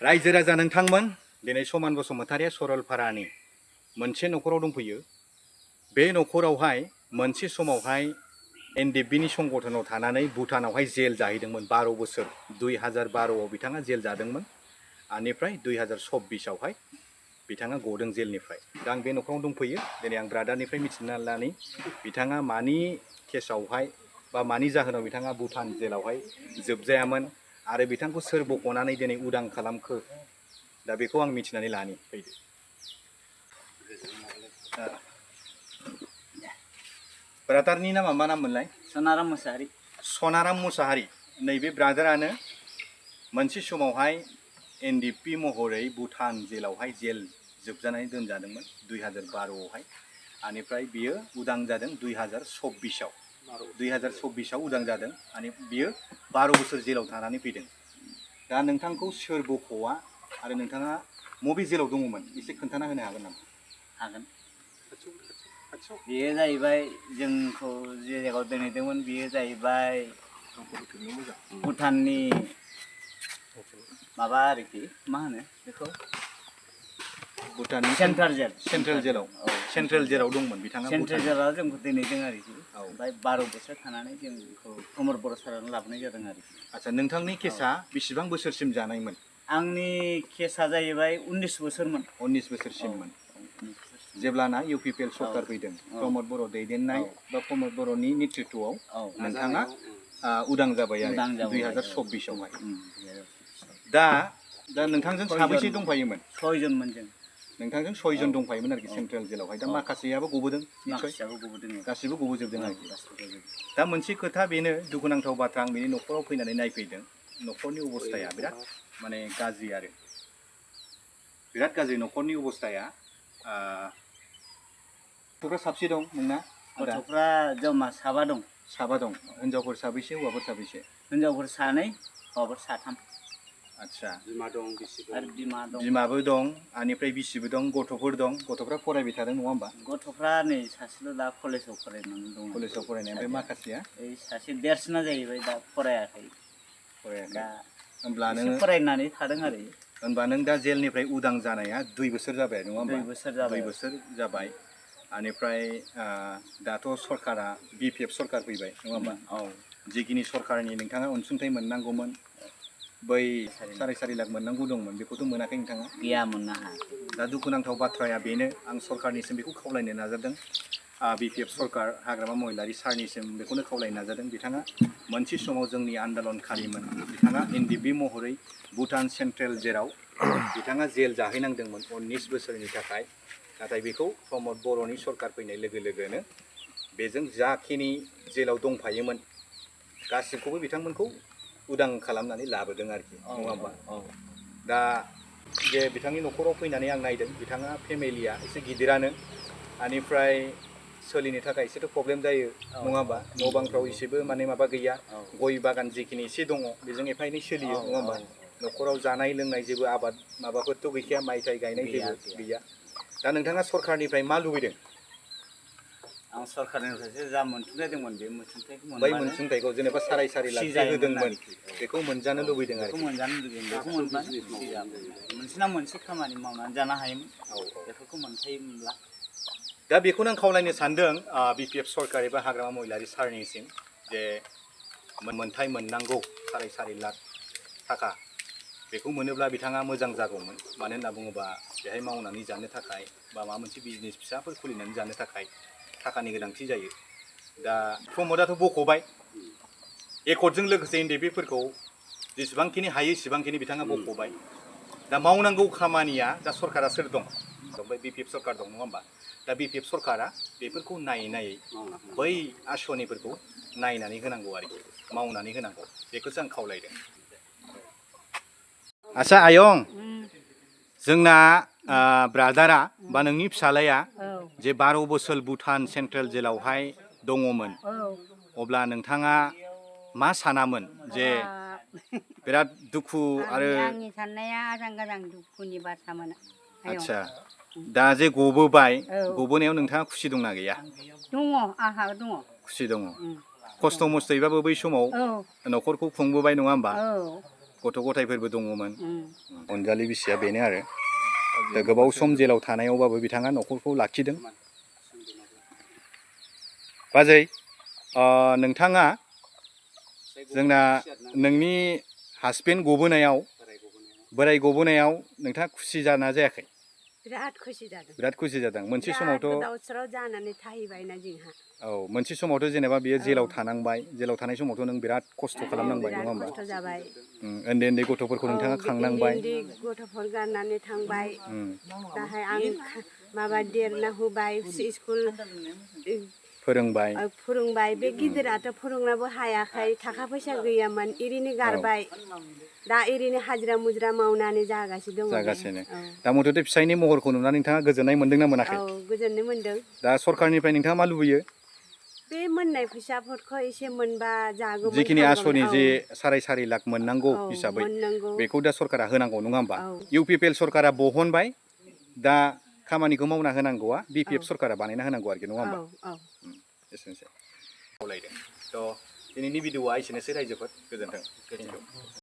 रायजो राजा नोंथांमोन दिनै समान बसुमतारिया सरलपारानि मोनसे न'खराव दंफैयो। बे न'खरावहाय मोनसे समावहाय एनडिएफबिनि संगठनाव थानानै भुटानावहाय जेल जाहैदोंमोन 12 बोसोर 2012आव बिथाङा जेल जादोंमोन। आनिफ्राय 2026आवहाय बिथाङा गदों जेलनिफ्राय। दा आं बे न'खराव दंफैयो। दिनै आं ब्रादारनिफ्राय मिथिना लानि बिथाङा मानि केसावहाय बा मानि जाहोनाव बिथाङा भुटान जेलावहाय जोबजायामोन आरो बिथांखौ सोर बख'नानै दिनै उदां खालामखो। दा बेखौ आं मिथिनानै लानि फैदो। ब्रादारनि नामा मा नाम मोनलाय? सनाराम मुसाहारि। सनाराम मुसाहारि। नैबे ब्रादारानो मोनसे समावहाय एनडिएफबि महरै भुटान जेलावहाय जेल जोबजानानै दोनजादोंमोन 2012आवहाय। आनिफ्राय बियो उदां जादों 2026आव। 2026आव उदां जादों। आरो बियो 12 बोसोर जेलाव थानानै फैदों। दा नोंथांखौ सोर बख'आ आरो नोंथाङा मबे जेलाव दङमोन एसे खोन्थाना होनो हागोन नामा? हागोन। बेयो जाहैबाय जोंखौ जे जायगायाव दोनहैदोंमोन बेयो जाहैबाय भुटाननि माबा आरोखि मा होनो बेखौ भुटाननि सेन्ट्रेल जेल। सेन्ट्रेल जेलाव दंमोन बिथाङा। सेन्ट्रेल जेलाव जोंखौ दोनहैदों आरोखि। ओमफ्राय 12 बोसोर थानानै जोंखौ प्रमद बर' सारावनो लाबोनाय जादों आरोखि। आচ্ছা नोंथांनि केसा बेसेबां बोसोरसिम जानायमोन? आंनि केसा जाहैबाय 19 बोसोरमोन। 19 बोसोरसिममोन। जेब्लाना इउपिपिएल सरकार फैदों प्रमद बर' दैदेननाय बा प्रमद बर'नि नेतृत्वआव नोंथाङा उदां जाबाय आरो 2026आवहाय। दा नोंथांजों साबैसे दंफायोमोन? 6 जनमोन जों। नोंथांजों 6 जन दंफायोमोन आरोखि सेन्ट्रेल जेलावहाय। दा माखासेयाबो गबोदों निश्चय। गासिबो गबोजोबदों आरोखि। दा मोनसे खोथा बेनो दुखुनांथाव बाथ्रा, आं बिनि न'खराव फैनानै नायफैदों। न'खरनि अबस्थाया बिराद माने गाज्रि आरो बिराद गाज्रि न'खरनि अबस्थाया। गथ'फ्रा साबसे दं नोंना? गथ'फ्रा जमा साबा दं। साबा दं। हिनजावफोर साबैसे हौवाफोर साबैसे? हिनजावफोर 2, हौवाफोर 3। आच्छा। बिमा दं, बिसि दं। आरो बिमा दं। बिमाबो दं, आनिफ्राय बिसिबो दं, गथ'फोर दं। गथ'फ्रा फरायबाय थादों नङा होमबा? गथ'फ्रा नै सासेल' दा कलेजाव फरायनानै दं। कलेजाव फरायनाय। ओमफ्राय माखासेया? ओइ सासे देरसिना जाहैबाय दा फरायाखै। दा होमब्ला एसे नों फरायनानै थादों आरो। होनबा नों दा जेलनिफ्राय उदां जानाया 2 बोसोर जाबाय नङा होमबा? 2 बोसोर जाबाय। 2 बोसोर जाबाय। आनिफ्राय दाथ' सरकारा बिपिएफ सरकार फैबाय नङा होमबा? जिखिनि सरकारनि नोंथाङा अनसुंथाइ मोननांगौमोन, बै 4.5 लाख मोननांगौ दंमोन, बेखौथ' मोनाखै नोंथाङा? गैया, मोननो हायाखै। दा दुखुनांथाव बाथ्राया बेनो, आं सरकारनिसिम बेखौ खावलायनो नाजादों। बिपिएफ सरकार हाग्रामा महिलारि सारनिसिम बेखौनो खावलायनो नाजादों। बिथाङा मोनसे समाव जोंनि आन्दलनखारिमोन। बिथाङा एनडिएफबि महरै भुटान सेन्ट्रेल जेराव बिथाङा जेल जाहैनांदोंमोन 19 बोसोरनि थाखाय। नाथाय बेखौ प्रमद बर'नि सरकार फैनाय लोगो लोगोनो बेजों जाखिनि जेलाव दंफायोमोन गासिबखौबो बिथांमोनखौ उदां खालामनानै लाबोदों आरोखि नङा होमबा? दा जे बिथांनि न'खराव फैनानै आं नायदों, बिथाङा फेमिलिया एसे गिदिरानो। आनिफ्राय सोलिनो थाखाय एसेथ' प्रब्लेम जायो नङा होमबा? न' बांफ्राव एसेबो माने माबा गैया। गय बागान जिखिनि एसे दङ बेजों एफा एनै सोलियो नङा होमबा? न'खराव जानाय लोंनाय जेबो आबाद माबाफोरथ' गैखाया, माइ थाइ गायनाय जेबो गैया। दा नोंथाङा सरकारनिफ्राय मा लुबैदों? आं सरकारनिफ्रायसो जा मोनथुमनाय दंमोन बे मोनथुमथायखौ बै मोनसुंथाइखौ जेनेबा 4.5 लाख होदोंमोन बेखौ मोनजानो लुबैदों आरो। बेखौ मोनजानो लुबैदों। बेखौ मोनबानो खुसि जागौमोन। मोनसे ना मोनसे खामानि मावनानै जानो हायोमोन। बेफोरखौ मोनखायोमोनब्ला। दा बेखौनो आं खावलायनो सानदों बिपिएफ सरकार एबा हाग्रामा महिलारि सारनिसिम जे मोनथाय मोननांगौ 4.5 लाख थाखा, बेखौ मोनोब्ला बिथाङा मोजां जागौमोन। मानो होनना बुङोबा बेहाय मावनानै जानो थाखाय बा माबा मोनसे बिजनेस फिसाफोर खुलिनानै जानो थाखाय थाखानि गोनांथि जायो। दा प्रमदआथ' बख'बाय, एकर्डजों लोगोसे एनडिएफबिफोरखौ जेसेबांखिनि हायो एसेबांखिनि बिथाङा बख'बाय। दा मावनांगौ खामानिया दा सरकारा सोर दं? ओमफ्राय बिपिएफ सरकार दं नङा होमबा? दा बिपिएफ सरकारा बेफोरखौ नायै नायै बै आसनिफोरखौ नायनानै होनांगौ आरोखि, मावनानै होनांगौ। बेखौसो आं खावलायदों। आच्छा आयं, जोंना ब्रादारा बा नोंनि फिसालाया जे 12 बोसोर भुटान सेन्ट्रेल जेलावहाय दङमोन, अब्ला नोंथाङा मा सानामोन जे बिराद दुखु आरो? आंनि साननाया आजां गाजां दुखुनि बाथ्रामोन। आच्छा, दा जे गबोबाय, गबोनायाव नोंथाङा खुसि दंना गैया? दङ, आंहा दङ। खुसि दङ। खस्थ' मस्थ'यैबाबो बै समाव न'खरखौ खुंबोबाय नङा होमबा? गथ' गथायफोरबो दङमोन उम अनजालि बिसिया बेनो आरो दा गोबाव सम जेलाव थानायावबाबो बिथाङा न'खरखौ लाखिदों बाजै नोंथाङा जोंना नोंनि हासबेन्ड गबोनायाव बोराय गबोनायाव नोंथाङा खुसि जाना जायाखै बिराद खुसि जादों बिराद खुसि जादों मोनसे समावथ' गोदाव सोराव जानानै थाहैबायना जोंहा औ मोनसे समावथ' जेनेबा बियो जेलाव थानांबाय जेलाव थानाय समावथ' नों बिराद खस्थ' खालामनांबाय नङा बिराद होमबा खस्थ' जाबाय उन्दै उन्दै गथ'फोरखौ नोंथाङा खांनांबाय उन्दै गथ'फोर गारनानै थांबाय दाहाय आं माबा देरना होबाय स्कुल फोरोंबाय फोरोंबाय बे गिदिराथ' फोरोंनोबो हायाखै थाखा फैसा गैयामोन ओरैनो गारबाय दा ओरैनो हाजिरा मुजिरा मावनानै जागासिनो दङ जागासिनो दा मथथे फिसायनि महरखौ नुनानै नोंथाङा गोजोननाय मोनदोंना मोनाखै औ गोजोननाय मोनदों दा सरखारनिफ्राय नोंथाङा मा लुबैयो बे मोननाय फैसाफोरखौ एसे मोनबा जागौमोन जिखिनि हामगौमोन। आसनि औ जे साराय लाख मोननांगौ औ हिसाबै मोननांगौ बेखौ दा सरकारा होनांगौ नङा होमबा औ UPPL सरकारा बहनबाय दा खामानिखौ मावना होनांगौआ BPF औ सरकारा बानायना होनांगौ आरोखि नङा औ होमबा औ एसेनोसै खावलायदों थ' दिनैनि भिडिअआ एसेनोसै रायजोफोर गोजोन्थों